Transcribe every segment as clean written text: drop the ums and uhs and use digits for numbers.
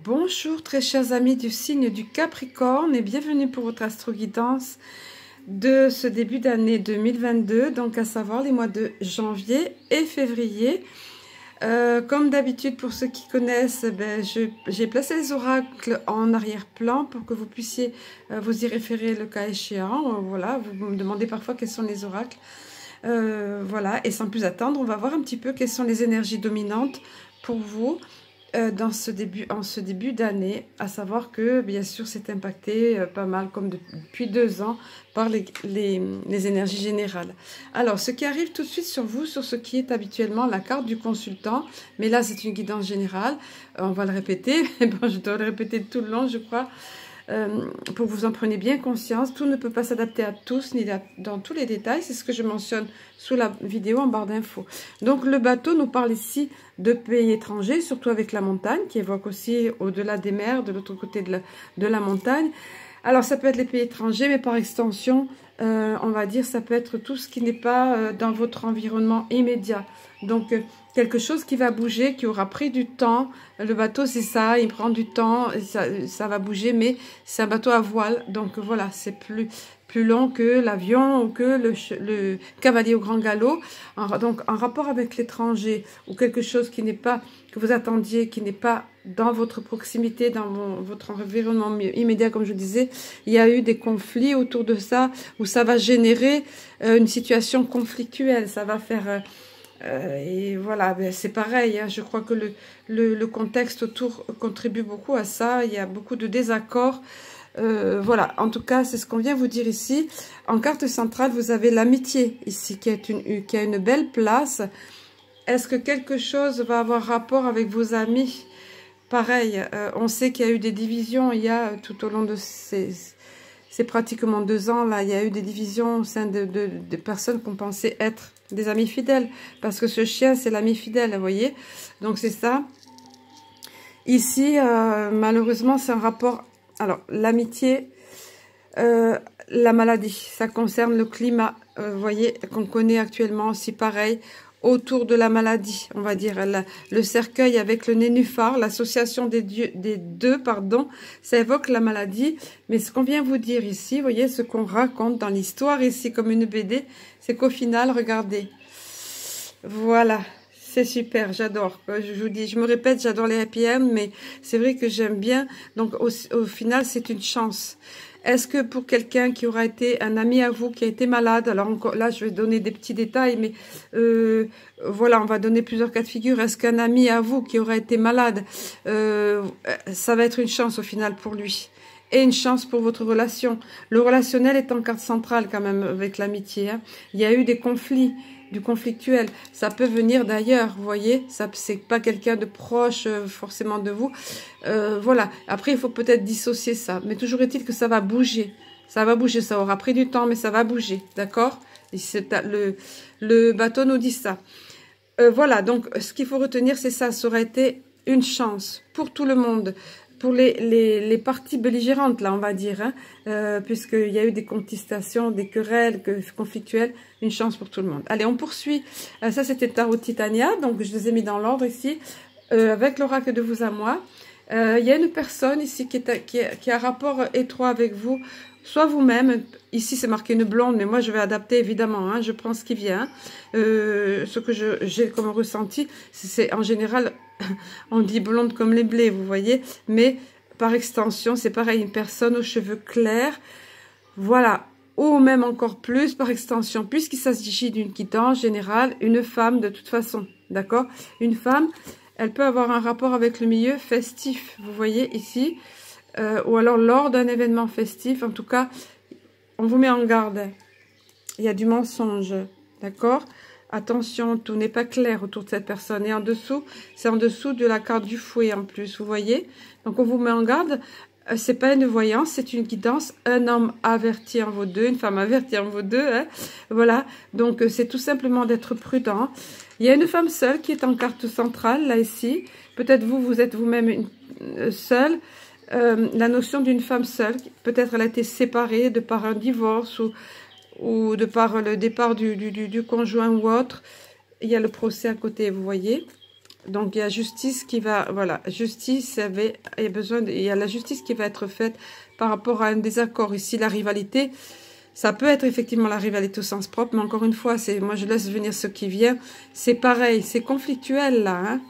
Bonjour très chers amis du signe du Capricorne et bienvenue pour votre astro-guidance de ce début d'année 2022, donc à savoir les mois de janvier et février. Comme d'habitude, pour ceux qui connaissent, j'ai placé les oracles en arrière-plan pour que vous puissiez vous y référer le cas échéant. Voilà, vous me demandez parfois quels sont les oracles. Voilà, et sans plus attendre, on va voir un petit peu quelles sont les énergies dominantes pour vous en ce début d'année, à savoir que bien sûr c'est impacté pas mal comme depuis 2 ans par les énergies générales. Alors ce qui arrive tout de suite sur vous, sur ce qui est habituellement la carte du consultant, mais là c'est une guidance générale, on va le répéter, bon, je dois le répéter tout le long je crois, pour que vous en preniez bien conscience. Tout ne peut pas s'adapter à tous ni dans tous les détails, c'est ce que je mentionne sous la vidéo en barre d'infos. Donc le bateau nous parle ici de pays étrangers, surtout avec la montagne, qui évoque aussi au-delà des mers, de l'autre côté de la montagne. Alors ça peut être les pays étrangers, mais par extension, on va dire ça peut être tout ce qui n'est pas dans votre environnement immédiat. Donc quelque chose qui va bouger, qui aura pris du temps. Le bateau c'est ça, il prend du temps, ça va bouger, mais c'est un bateau à voile. Donc voilà, c'est plus long que l'avion ou que le cavalier au grand galop. Donc en rapport avec l'étranger ou quelque chose qui n'est pas, que vous attendiez, qui n'est pas dans votre proximité, dans votre environnement immédiat, comme je disais, il y a eu des conflits autour de ça, où ça va générer une situation conflictuelle, ça va faire... et voilà, c'est pareil, hein, je crois que le contexte autour contribue beaucoup à ça, il y a beaucoup de désaccords. Voilà, en tout cas, c'est ce qu'on vient vous dire ici. En carte centrale, vous avez l'amitié ici, qui a une belle place. Est-ce que quelque chose va avoir rapport avec vos amis? Pareil, on sait qu'il y a eu des divisions, il y a tout au long de ces pratiquement 2 ans, là, il y a eu des divisions au sein de personnes qu'on pensait être des amis fidèles. Parce que ce chien, c'est l'ami fidèle, vous voyez. Donc, c'est ça. Ici, malheureusement, c'est un rapport... Alors, l'amitié, la maladie, ça concerne le climat, vous voyez, qu'on connaît actuellement aussi, pareil, autour de la maladie, on va dire, le cercueil avec le nénuphar, l'association des deux, ça évoque la maladie, mais ce qu'on vient vous dire ici, vous voyez, ce qu'on raconte dans l'histoire ici, comme une BD, c'est qu'au final, regardez, voilà. C'est super, j'adore. Je vous dis, je me répète, j'adore les happy end, mais c'est vrai que j'aime bien. Donc, au final, c'est une chance. Est-ce que pour quelqu'un qui aura été un ami à vous, qui a été malade, alors encore, là, je vais donner des petits détails, mais voilà, on va donner plusieurs cas de figure. Est-ce qu'un ami à vous qui aura été malade, ça va être une chance au final pour lui? Et une chance pour votre relation. Le relationnel est en carte centrale quand même avec l'amitié. Hein. Il y a eu des conflits, du conflictuel. Ça peut venir d'ailleurs, vous voyez. C'est pas quelqu'un de proche forcément de vous. Voilà. Après, il faut peut-être dissocier ça. Mais toujours est-il que ça va bouger. Ça va bouger. Ça aura pris du temps, mais ça va bouger. D'accord? Le bateau nous dit ça. Voilà. Donc, ce qu'il faut retenir, c'est ça. Ça aurait été une chance pour tout le monde. Pour les parties belligérantes, là, on va dire, hein, puisqu'il y a eu des contestations, des querelles conflictuelles, une chance pour tout le monde. Allez, on poursuit. Ça, c'était Tarot Titania, donc je les ai mis dans l'ordre ici, avec l'oracle de vous à moi. Il y a une personne ici qui a un rapport étroit avec vous, soit vous-même, ici c'est marqué une blonde, mais moi je vais adapter évidemment, hein, je prends ce qui vient. Ce que j'ai comme ressenti, c'est en général... On dit blonde comme les blés, vous voyez. Mais par extension, c'est pareil, une personne aux cheveux clairs. Voilà. Ou même encore plus par extension. Puisqu'il s'agit d'une guidance générale, une femme de toute façon. D'accord? Une femme, elle peut avoir un rapport avec le milieu festif. Vous voyez ici. Ou alors lors d'un événement festif. En tout cas, on vous met en garde. Il y a du mensonge. D'accord? Attention, tout n'est pas clair autour de cette personne. Et en dessous, c'est en dessous de la carte du fouet en plus, vous voyez. Donc, on vous met en garde. C'est pas une voyance, c'est une guidance. Un homme averti en vaut deux, une femme avertie en vaut deux. Hein. Voilà. Donc, c'est tout simplement d'être prudent. Il y a une femme seule qui est en carte centrale, là, ici. Peut-être vous êtes vous-même seule. La notion d'une femme seule, peut-être elle a été séparée de par un divorce ou de par le départ du conjoint ou autre. Il y a le procès à côté, vous voyez. Donc, il y a justice qui va... Voilà, justice, il y a la justice qui va être faite par rapport à un désaccord. Ici, la rivalité, ça peut être effectivement la rivalité au sens propre, mais encore une fois, moi je laisse venir ce qui vient. C'est pareil, c'est conflictuel là, hein.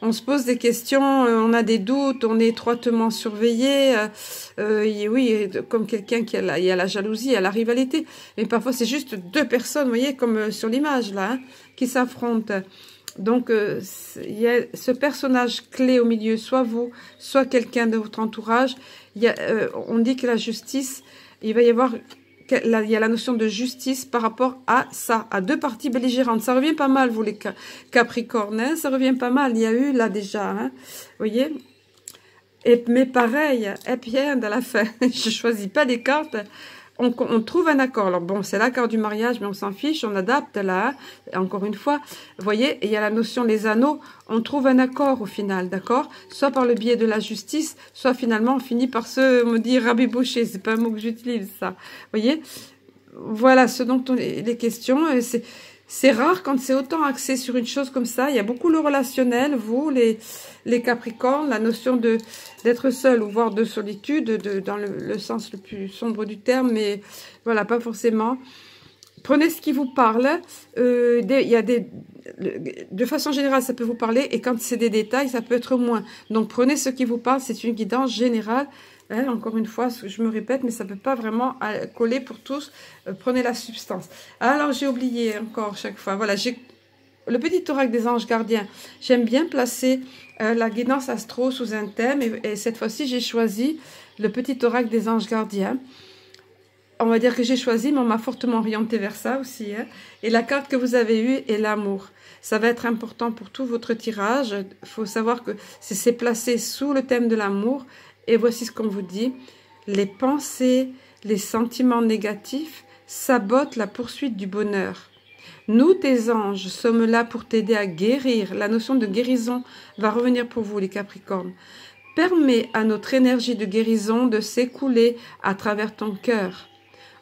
On se pose des questions, on a des doutes, on est étroitement surveillé. Oui, comme quelqu'un il y a la jalousie, il y a la rivalité. Mais parfois, c'est juste deux personnes, vous voyez, comme sur l'image, là, hein, qui s'affrontent. Donc, il y a ce personnage clé au milieu, soit vous, soit quelqu'un de votre entourage. On dit que la justice, il va y avoir... Il y a la notion de justice par rapport à ça, à deux parties belligérantes. Ça revient pas mal, vous les Capricornes, hein, ça revient pas mal. Il y a eu là déjà, hein, vous voyez. Mais pareil, happy end à la fin. Je choisis pas des cartes. On trouve un accord. Alors bon, c'est l'accord du mariage, mais on s'en fiche, on adapte là. Hein, encore une fois, vous voyez, il y a la notion des anneaux. On trouve un accord au final, d'accord? Soit par le biais de la justice, soit finalement on finit par me dire rabibocher. C'est pas un mot que j'utilise, ça. Vous voyez? Voilà ce dont les questions. C'est rare quand c'est autant axé sur une chose comme ça. Il y a beaucoup le relationnel, vous, les Capricornes, la notion d'être seul ou voire de solitude, dans le sens le plus sombre du terme, mais voilà, pas forcément. Prenez ce qui vous parle. De façon générale, ça peut vous parler, et quand c'est des détails, ça peut être moins. Donc, prenez ce qui vous parle, c'est une guidance générale. Hein, encore une fois, je me répète, mais ça ne peut pas vraiment coller pour tous. Prenez la substance. Alors, j'ai oublié encore chaque fois. Voilà, j'ai le petit oracle des anges gardiens. J'aime bien placer la guidance astro sous un thème. Et cette fois-ci, j'ai choisi le petit oracle des anges gardiens. On va dire que j'ai choisi, mais on m'a fortement orienté vers ça aussi. Hein. Et la carte que vous avez eue est l'amour. Ça va être important pour tout votre tirage. Il faut savoir que c'est placé sous le thème de l'amour. Et voici ce qu'on vous dit. Les pensées, les sentiments négatifs sabotent la poursuite du bonheur. Nous, tes anges, sommes là pour t'aider à guérir. La notion de guérison va revenir pour vous, les Capricornes. Permets à notre énergie de guérison de s'écouler à travers ton cœur.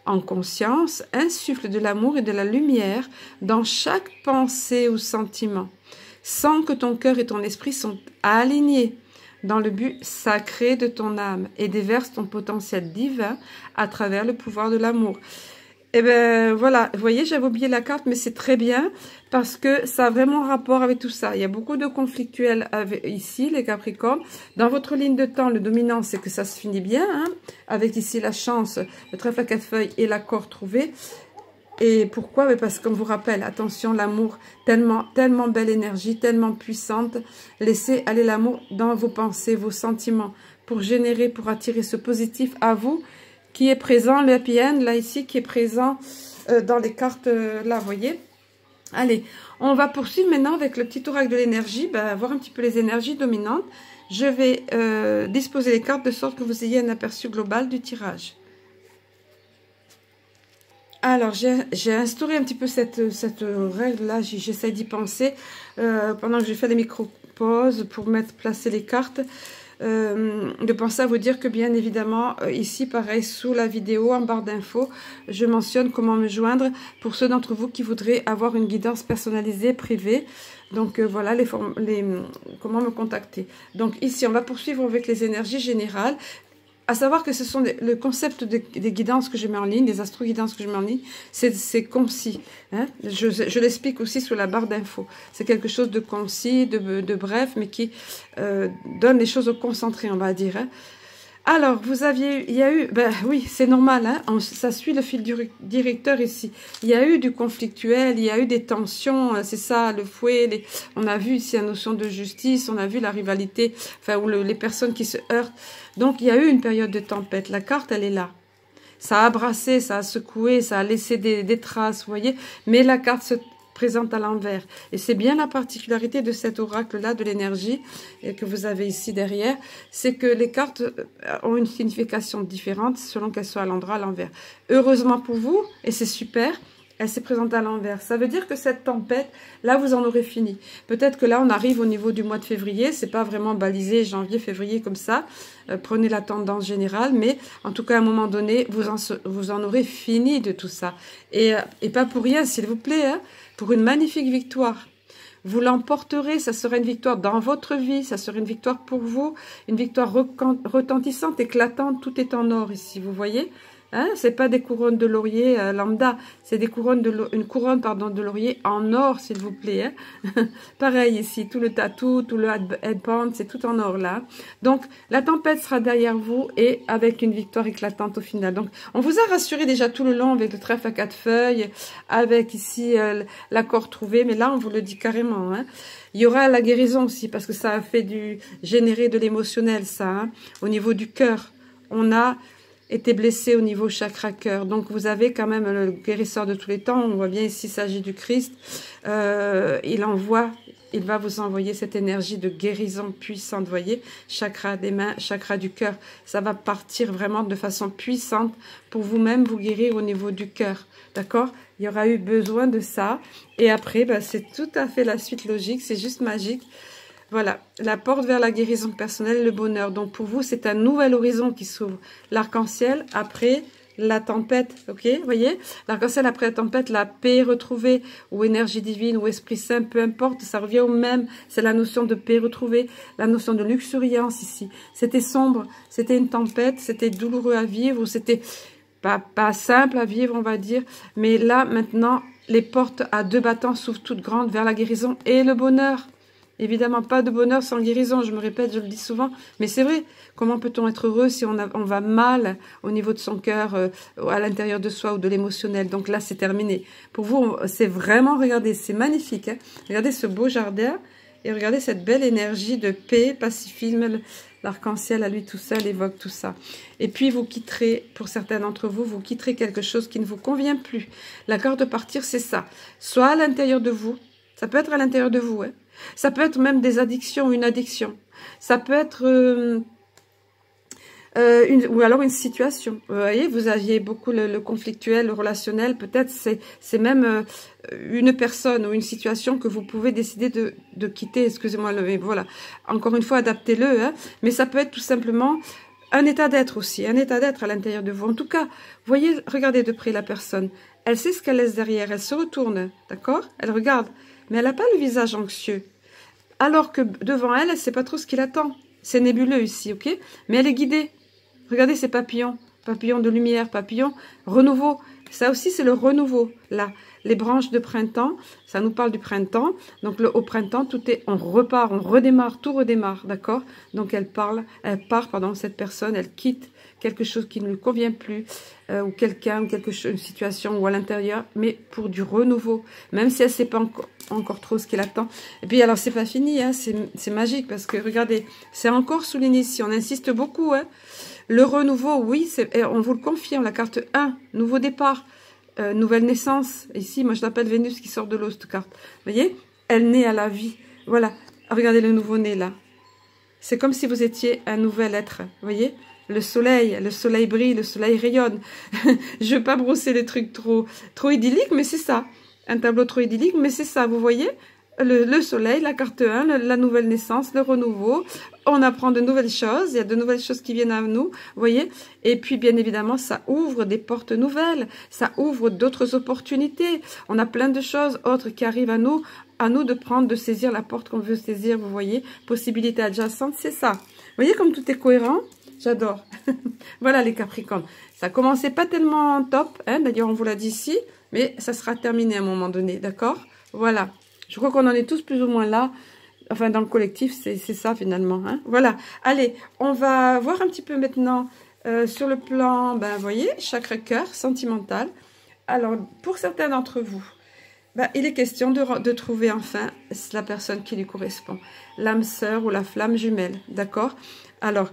En conscience, insuffle de l'amour et de la lumière dans chaque pensée ou sentiment. Sens que ton cœur et ton esprit sont alignés dans le but sacré de ton âme et déverse ton potentiel divin à travers le pouvoir de l'amour. Et bien voilà, vous voyez, j'avais oublié la carte, mais c'est très bien parce que ça a vraiment rapport avec tout ça. Il y a beaucoup de conflictuels ici, les Capricornes. Dans votre ligne de temps, le dominant, c'est que ça se finit bien, hein, avec ici la chance, le trèfle à 4 feuilles et l'accord trouvé. Et pourquoi? Mais parce qu'on vous rappelle, attention, l'amour, tellement belle énergie, tellement puissante. Laissez aller l'amour dans vos pensées, vos sentiments, pour générer, pour attirer ce positif à vous, qui est présent, le happy end, là, ici, qui est présent dans les cartes, là, vous voyez. Allez, on va poursuivre maintenant avec le petit oracle de l'énergie, voir un petit peu les énergies dominantes. Je vais disposer les cartes de sorte que vous ayez un aperçu global du tirage. Alors, j'ai instauré un petit peu cette règle-là, j'essaie d'y penser pendant que j'ai fait des micro-pauses pour placer les cartes. De penser à vous dire que bien évidemment, ici, pareil, sous la vidéo, en barre d'infos, je mentionne comment me joindre pour ceux d'entre vous qui voudraient avoir une guidance personnalisée, privée. Donc voilà, comment me contacter. Donc ici, on va poursuivre avec les énergies générales. À savoir que ce sont le concept des guidances que je mets en ligne, des astro-guidances que je mets en ligne, c'est concis. Hein. Je l'explique aussi sous la barre d'infos. C'est quelque chose de concis, de bref, mais qui donne les choses au concentré, on va dire. Hein. Alors, il y a eu, oui, c'est normal, hein, ça suit le fil directeur ici. Il y a eu du conflictuel, il y a eu des tensions, c'est ça, le fouet, on a vu ici la notion de justice, on a vu la rivalité, enfin, ou les personnes qui se heurtent. Donc, il y a eu une période de tempête. La carte, elle est là. Ça a brassé, ça a secoué, ça a laissé des traces, vous voyez. Mais la carte se présente à l'envers. Et c'est bien la particularité de cet oracle-là, de l'énergie, que vous avez ici derrière, c'est que les cartes ont une signification différente selon qu'elles soient à l'endroit, à l'envers. Heureusement pour vous, et c'est super, elle s'est présentée à l'envers. Ça veut dire que cette tempête, là, vous en aurez fini. Peut-être que là, on arrive au niveau du mois de février. C'est pas vraiment balisé janvier, février comme ça. Prenez la tendance générale. Mais en tout cas, à un moment donné, vous en aurez fini de tout ça. Et pas pour rien, s'il vous plaît, hein, pour une magnifique victoire. vous l'emporterez, ça sera une victoire dans votre vie, ça sera une victoire pour vous, une victoire retentissante, éclatante, tout est en or ici, vous voyez? Hein, c'est pas des couronnes de laurier lambda, c'est des couronnes une couronne pardon de laurier en or, s'il vous plaît. Hein. Pareil ici, tout le tatou, tout le headband, c'est tout en or là. Donc la tempête sera derrière vous et avec une victoire éclatante au final. Donc on vous a rassuré déjà tout le long avec le trèfle à 4 feuilles, avec ici l'accord trouvé, mais là on vous le dit carrément. Hein. Il y aura la guérison aussi parce que ça a fait générer de l'émotionnel ça. Hein. Au niveau du cœur, on a été blessé au niveau chakra cœur. Donc vous avez quand même le guérisseur de tous les temps. On voit bien ici, il s'agit du Christ. Il va vous envoyer cette énergie de guérison puissante. Voyez, chakra des mains, chakra du cœur. Ça va partir vraiment de façon puissante pour vous-même vous guérir au niveau du cœur. D'accord? Il y aura eu besoin de ça. Et après, bah, c'est tout à fait la suite logique. C'est juste magique. Voilà, la porte vers la guérison personnelle et le bonheur. Donc pour vous, c'est un nouvel horizon qui s'ouvre. L'arc-en-ciel après la tempête, ok? Vous voyez? L'arc-en-ciel après la tempête, la paix retrouvée, ou énergie divine, ou esprit saint, peu importe, ça revient au même. C'est la notion de paix retrouvée, la notion de luxuriance ici. C'était sombre, c'était une tempête, c'était douloureux à vivre, ou c'était pas simple à vivre, on va dire. Mais là, maintenant, les portes à 2 battants s'ouvrent toutes grandes vers la guérison et le bonheur. Évidemment, pas de bonheur sans guérison, je me répète, je le dis souvent, mais c'est vrai. Comment peut-on être heureux si on va mal au niveau de son cœur, à l'intérieur de soi ou de l'émotionnel? Donc là, c'est terminé. Pour vous, c'est vraiment, regardez, c'est magnifique. Hein, regardez ce beau jardin et regardez cette belle énergie de paix, pacifisme. L'arc-en-ciel à lui tout seul évoque tout ça. Et puis vous quitterez, pour certains d'entre vous, vous quitterez quelque chose qui ne vous convient plus. L'accord de partir, c'est ça. Soit à l'intérieur de vous, ça peut être à l'intérieur de vous, hein. Ça peut être même des addictions ou une addiction. Ça peut être ou alors une situation. Vous voyez, vous aviez beaucoup le conflictuel, le relationnel. Peut-être c'est même une personne ou une situation que vous pouvez décider de quitter. Excusez-moi, voilà. Encore une fois, adaptez-le. Hein. Mais ça peut être tout simplement un état d'être aussi, un état d'être à l'intérieur de vous. En tout cas, voyez, regardez de près la personne. Elle sait ce qu'elle laisse derrière. Elle se retourne, d'accord? Elle regarde. Mais elle n'a pas le visage anxieux. Alors que devant elle, elle ne sait pas trop ce qui l'attend. C'est nébuleux ici, ok? Mais elle est guidée. Regardez ces papillons. Papillons de lumière, papillons renouveau. Ça aussi, c'est le renouveau. Là, les branches de printemps, ça nous parle du printemps. Donc, au printemps, on repart, on redémarre, tout redémarre, d'accord? Donc, elle part, cette personne, elle quitte quelque chose qui ne lui convient plus, ou quelqu'un, une situation, ou à l'intérieur, mais pour du renouveau, même si elle ne sait pas encore trop ce qu'elle attend. Et puis, alors, c'est pas fini, hein, c'est magique, parce que, regardez, c'est encore souligné ici, on insiste beaucoup, hein. Le renouveau, oui, on vous le confirme, la carte 1, nouveau départ, nouvelle naissance. Ici, moi, je l'appelle Vénus qui sort de l'eau, cette carte. Vous voyez, elle naît à la vie. Voilà, regardez le nouveau-né, là. C'est comme si vous étiez un nouvel être, vous voyez. Le soleil brille, le soleil rayonne. Je veux pas brosser les trucs trop idylliques, mais c'est ça. Un tableau trop idyllique, mais c'est ça, vous voyez. Le soleil, la carte 1, la nouvelle naissance, le renouveau. On apprend de nouvelles choses, il y a de nouvelles choses qui viennent à nous, vous voyez. Et puis, bien évidemment, ça ouvre des portes nouvelles, ça ouvre d'autres opportunités. On a plein de choses autres qui arrivent à nous de prendre, de saisir la porte qu'on veut saisir, vous voyez. Possibilité adjacente, c'est ça. Vous voyez comme tout est cohérent? J'adore. Voilà les Capricornes. Ça commençait pas tellement top, hein, d'ailleurs on vous l'a dit ici, mais ça sera terminé à un moment donné, d'accord? Voilà. Je crois qu'on en est tous plus ou moins là. Enfin, dans le collectif, c'est ça finalement. Hein. Voilà. Allez, on va voir un petit peu maintenant sur le plan, ben, vous voyez, chakra-cœur, sentimental. Alors, pour certains d'entre vous, ben, il est question de trouver enfin la personne qui lui correspond. L'âme sœur ou la flamme jumelle, d'accord? Alors,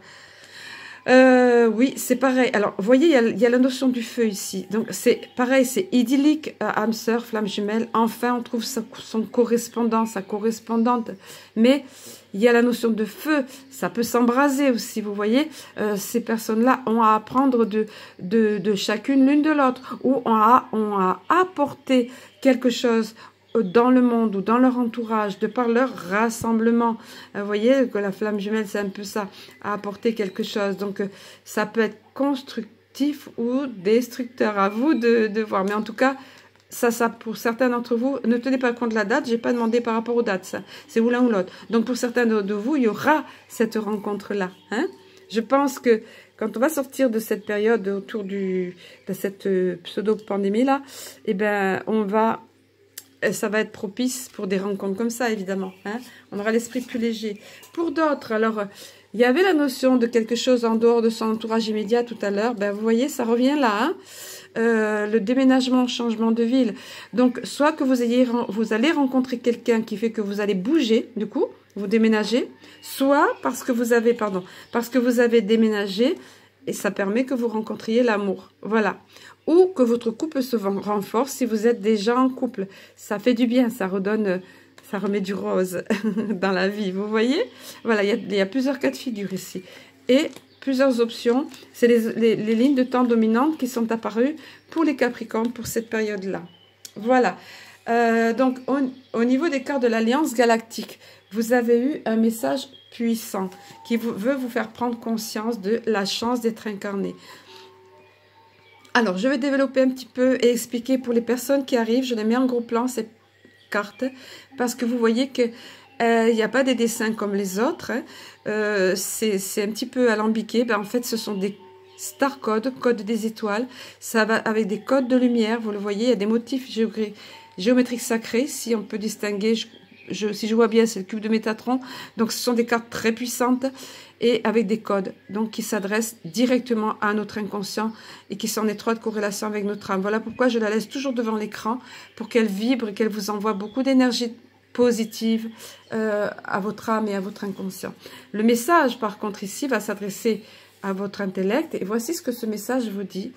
oui, c'est pareil. Alors, vous voyez, il y a la notion du feu ici. Donc, c'est pareil, c'est idyllique, âme sœur, flamme jumelle. Enfin, on trouve son correspondant, sa correspondante. Mais il y a la notion de feu. Ça peut s'embraser aussi, vous voyez. Ces personnes-là ont à apprendre de chacune l'une de l'autre. Ou ont à apporter quelque chose dans le monde ou dans leur entourage, de par leur rassemblement. Vous voyez que la flamme jumelle, c'est un peu ça, à apporter quelque chose. Donc, ça peut être constructif ou destructeur, à vous de voir. Mais en tout cas, ça, pour certains d'entre vous, ne tenez pas compte de la date, j'ai pas demandé par rapport aux dates, ça. C'est ou l'un ou l'autre. Donc, pour certains de vous, il y aura cette rencontre-là. Hein? Je pense que quand on va sortir de cette période autour de cette pseudo-pandémie-là, eh ben, ça va être propice pour des rencontres comme ça, évidemment. Hein? On aura l'esprit plus léger. Pour d'autres, alors, il y avait la notion de quelque chose en dehors de son entourage immédiat tout à l'heure. Ben, vous voyez, ça revient là, hein? Le déménagement, changement de ville. Donc, soit que vous allez rencontrer quelqu'un qui fait que vous allez bouger, du coup, vous déménagez, soit parce que vous avez déménagé et ça permet que vous rencontriez l'amour. Voilà. Ou que votre couple se renforce si vous êtes déjà en couple. Ça fait du bien, ça remet du rose dans la vie, vous voyez? Voilà, il y a plusieurs cas de figure ici. Et plusieurs options. C'est les lignes de temps dominantes qui sont apparues pour les Capricornes pour cette période-là. Voilà. Donc, au niveau des cartes de l'Alliance Galactique, vous avez eu un message puissant qui veut vous faire prendre conscience de la chance d'être incarné. Alors, je vais développer un petit peu et expliquer pour les personnes qui arrivent. Je les mets en gros plan, ces cartes, parce que vous voyez que il n'y a pas des dessins comme les autres. Hein. C'est un petit peu alambiqué. Ben, en fait, ce sont des star codes, code des étoiles. Ça va avec des codes de lumière. Vous le voyez, il y a des motifs géométriques sacrés. Si on peut distinguer, si je vois bien, c'est le cube de Métatron. Donc, ce sont des cartes très puissantes et avec des codes. Donc, qui s'adressent directement à notre inconscient et qui sont en étroite corrélation avec notre âme. Voilà pourquoi je la laisse toujours devant l'écran pour qu'elle vibre et qu'elle vous envoie beaucoup d'énergie positive à votre âme et à votre inconscient. Le message, par contre, ici, va s'adresser à votre intellect. Et voici ce que ce message vous dit.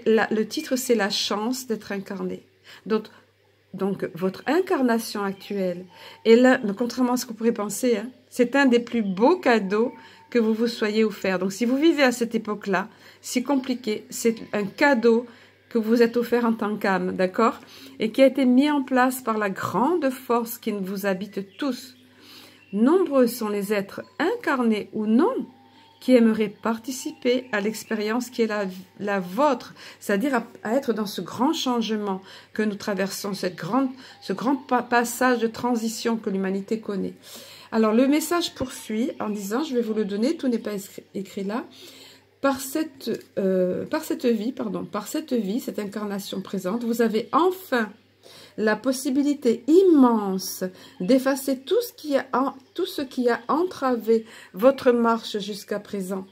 Le titre, c'est la chance d'être incarné. Donc, votre incarnation actuelle, et là, contrairement à ce que vous pourrez penser, hein, c'est un des plus beaux cadeaux que vous vous soyez offert. Donc, si vous vivez à cette époque-là, si compliqué, c'est un cadeau que vous êtes offert en tant qu'âme, d'accord? Et qui a été mis en place par la grande force qui vous habite tous. Nombreux sont les êtres incarnés ou non qui aimeraient participer à l'expérience qui est la vôtre, c'est-à-dire à être dans ce grand changement que nous traversons, ce grand passage de transition que l'humanité connaît. Alors, le message poursuit en disant, je vais vous le donner, tout n'est pas écrit là, par cette vie, cette incarnation présente, vous avez enfin la possibilité immense d'effacer tout ce qui a entravé votre marche jusqu'à présent.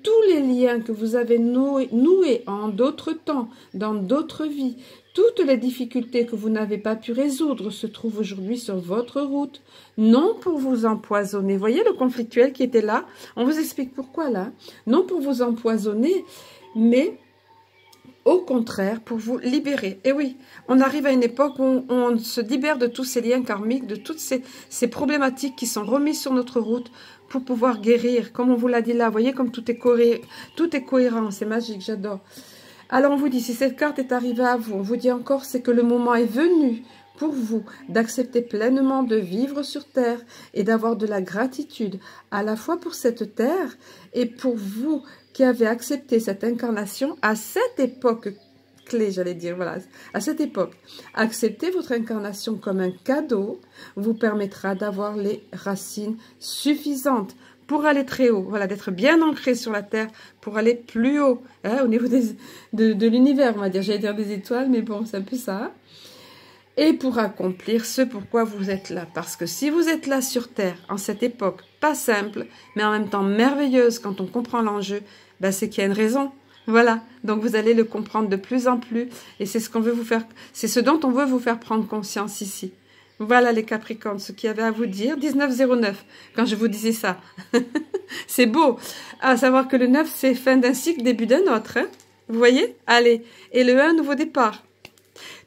Tous les liens que vous avez noués en d'autres temps, dans d'autres vies, toutes les difficultés que vous n'avez pas pu résoudre se trouvent aujourd'hui sur votre route, non pour vous empoisonner. Voyez le conflictuel qui était là? On vous explique pourquoi là. Non pour vous empoisonner, mais au contraire, pour vous libérer. Et oui, on arrive à une époque où on se libère de tous ces liens karmiques, de toutes ces problématiques qui sont remises sur notre route pour pouvoir guérir. Comme on vous l'a dit là, vous voyez comme tout est cohérent, c'est magique, j'adore. Alors on vous dit, si cette carte est arrivée à vous, on vous dit encore, c'est que le moment est venu pour vous d'accepter pleinement de vivre sur Terre et d'avoir de la gratitude à la fois pour cette Terre et pour vous qui avez accepté cette incarnation à cette époque clé, j'allais dire, voilà, à cette époque. Accepter votre incarnation comme un cadeau vous permettra d'avoir les racines suffisantes pour aller très haut, voilà, d'être bien ancré sur la Terre pour aller plus haut, hein, au niveau de l'univers, on va dire, j'allais dire des étoiles, mais bon, c'est un peu ça, hein. Et pour accomplir ce pourquoi vous êtes là. Parce que si vous êtes là sur Terre, en cette époque, pas simple, mais en même temps merveilleuse quand on comprend l'enjeu, ben c'est qu'il y a une raison. Voilà, donc vous allez le comprendre de plus en plus. Et c'est ce dont on veut vous faire prendre conscience ici. Voilà les Capricornes, ce qu'il y avait à vous dire. 1909, quand je vous disais ça. C'est beau. À savoir que le 9, c'est fin d'un cycle, début d'un autre. Hein, vous voyez? Allez. Et le 1, nouveau départ.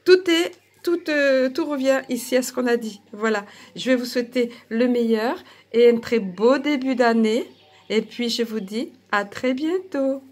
Tout revient ici à ce qu'on a dit. Voilà, je vais vous souhaiter le meilleur et un très beau début d'année. Et puis, je vous dis à très bientôt.